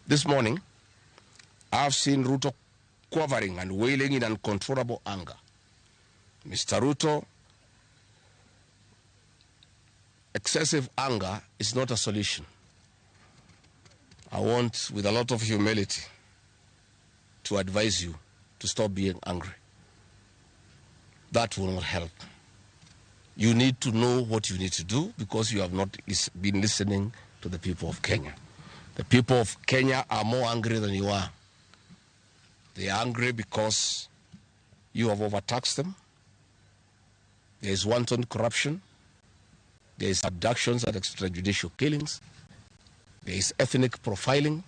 This morning, I've seen Ruto quivering and wailing in uncontrollable anger. Mr. Ruto, excessive anger is not a solution. I want, with a lot of humility, to advise you to stop being angry. That will not help. You need to know what you need to do because you have not been listening to the people of Kenya. The people of Kenya are more angry than you are. They are angry because you have overtaxed them. There is wanton corruption. There is abductions and extrajudicial killings. There is ethnic profiling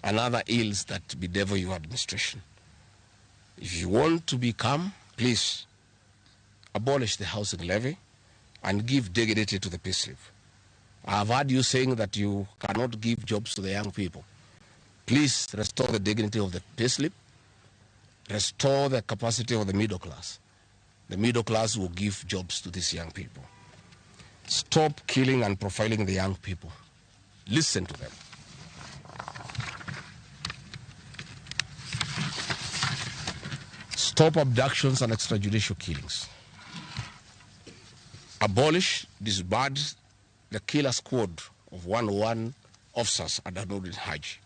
and other ills that bedevil your administration. If you want to be calm, please abolish the housing levy and give dignity to the payslip. I have heard you saying that you cannot give jobs to the young people. Please restore the dignity of the payslip. Restore the capacity of the middle class. The middle class will give jobs to these young people. Stop killing and profiling the young people. Listen to them. Stop abductions and extrajudicial killings. Abolish, disband the killer squad of 101 officers at Ramogi Hajj.